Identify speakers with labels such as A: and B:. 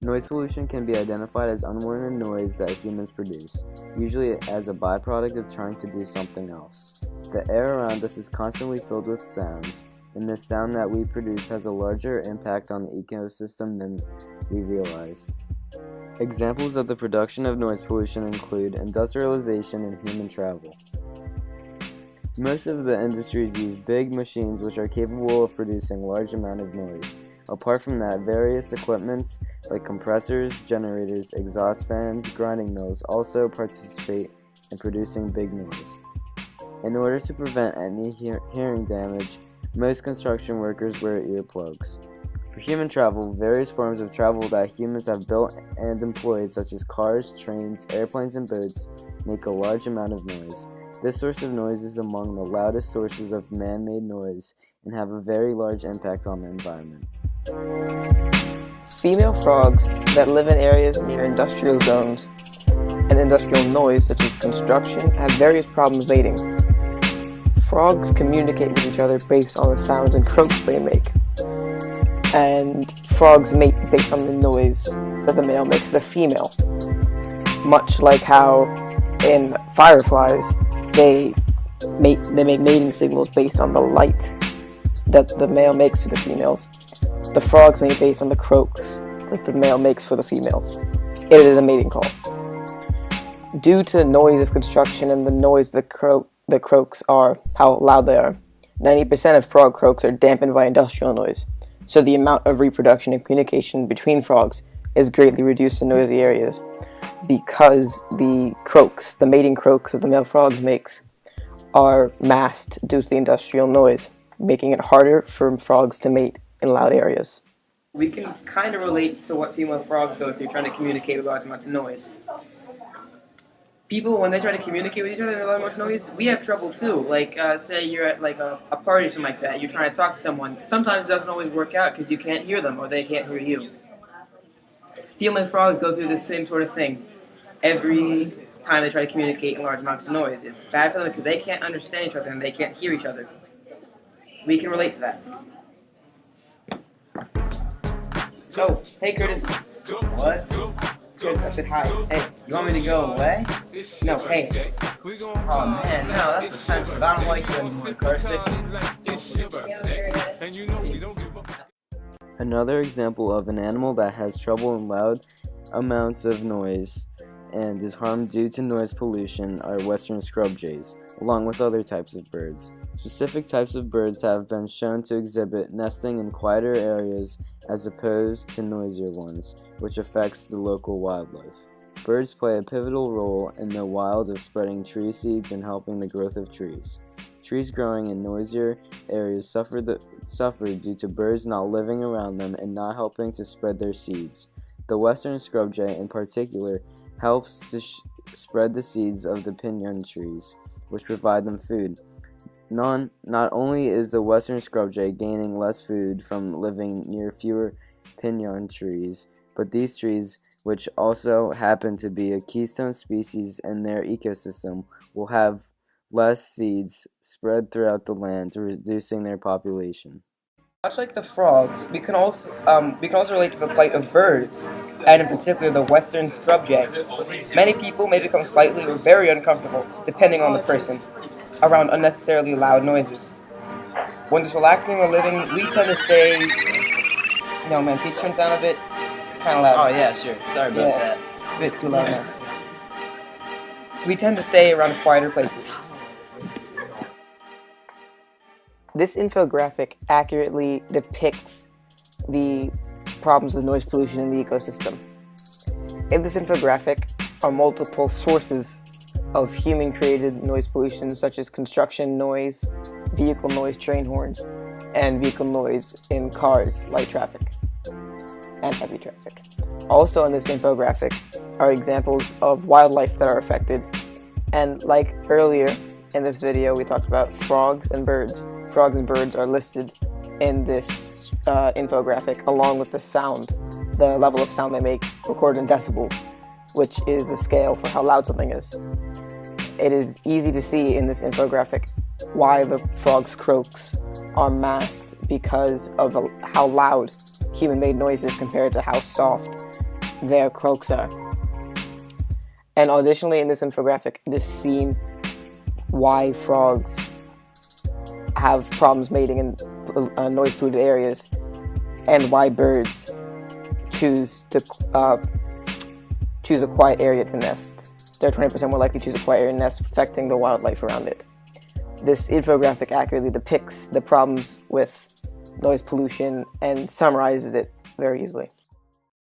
A: Noise pollution can be identified as unwanted noise that humans produce, usually as a byproduct of trying to do something else. The air around us is constantly filled with sounds, and the sound that we produce has a larger impact on the ecosystem than we realize. Examples of the production of noise pollution include industrialization and human travel. Most of the industries use big machines which are capable of producing large amounts of noise. Apart from that, various equipments like compressors, generators, exhaust fans, grinding mills also participate in producing big noise. In order to prevent any hearing damage, most construction workers wear earplugs. For human travel, various forms of travel that humans have built and employed, such as cars, trains, airplanes, and boats, make a large amount of noise. This source of noise is among the loudest sources of man-made noise and have a very large impact on the environment.
B: Female frogs that live in areas near industrial zones and industrial noise such as construction have various problems mating. Frogs communicate with each other based on the sounds and croaks they make. And frogs mate based on the noise that the male makes the female. Much like how in fireflies they make mating signals based on the light that the male makes to the females. The frogs mate based on the croaks that the male makes for the females. It is a mating call. Due to the noise of construction and the noise the croaks are, how loud they are, 90% of frog croaks are dampened by industrial noise, so the amount of reproduction and communication between frogs is greatly reduced in noisy areas because the mating croaks that the male frogs makes are masked due to the industrial noise, making it harder for frogs to mate in loud areas.
C: We can kind of relate to what female frogs go through trying to communicate with large amounts of noise. People, when they try to communicate with each other in a lot of noise, we have trouble too. Like, say you're at like a party or something like that, you're trying to talk to someone. Sometimes it doesn't always work out because you can't hear them or they can't hear you. Female frogs go through the same sort of thing every time they try to communicate in large amounts of noise. It's bad for them because they can't understand each other and they can't hear each other. We can relate to that. Oh, hey Curtis. What? Curtis, I said hi. Hey, you want me to go away? No, hey. Oh man, no, that's offensive. I don't like you anymore, Karthik.
A: Another example of an animal that has trouble in loud amounts of noise and is harmed due to noise pollution are western scrub jays, along with other types of birds. Specific types of birds have been shown to exhibit nesting in quieter areas as opposed to noisier ones, which affects the local wildlife. Birds play a pivotal role in the wild of spreading tree seeds and helping the growth of trees. Trees growing in noisier areas suffer due to birds not living around them and not helping to spread their seeds. The western scrub jay in particular helps to spread the seeds of the pinyon trees, which provide them food. Not only is the western scrub jay gaining less food from living near fewer pinyon trees, but these trees, which also happen to be a keystone species in their ecosystem, will have less seeds spread throughout the land, reducing their population.
C: Much like the frogs, we can also relate to the plight of birds, and in particular the western scrub jay. Many people may become slightly or very uncomfortable, depending on the person, around unnecessarily loud noises. When it's relaxing or living, we tend to stay... No man, can you turn it down a bit? It's kind of loud.
A: Oh yeah, sure. Sorry about that.
C: It's a bit too loud now. We tend to stay around quieter places.
B: This infographic accurately depicts the problems with noise pollution in the ecosystem. In this infographic are multiple sources of human-created noise pollution, such as construction noise, vehicle noise, train horns, and vehicle noise in cars, light traffic, and heavy traffic. Also in this infographic are examples of wildlife that are affected, and like earlier in this video we talked about frogs and birds. Frogs and birds are listed in this infographic along with the sound, the level of sound they make recorded in decibels, which is the scale for how loud something is. It is easy to see in this infographic why the frog's croaks are masked because of how loud human-made noise is compared to how soft their croaks are. And additionally, in this infographic, it is seen why frogs have problems mating in noise-polluted areas, and why birds choose a quiet area to nest. They're 20% more likely to choose a quiet area to nest, affecting the wildlife around it. This infographic accurately depicts the problems with noise pollution and summarizes it very easily.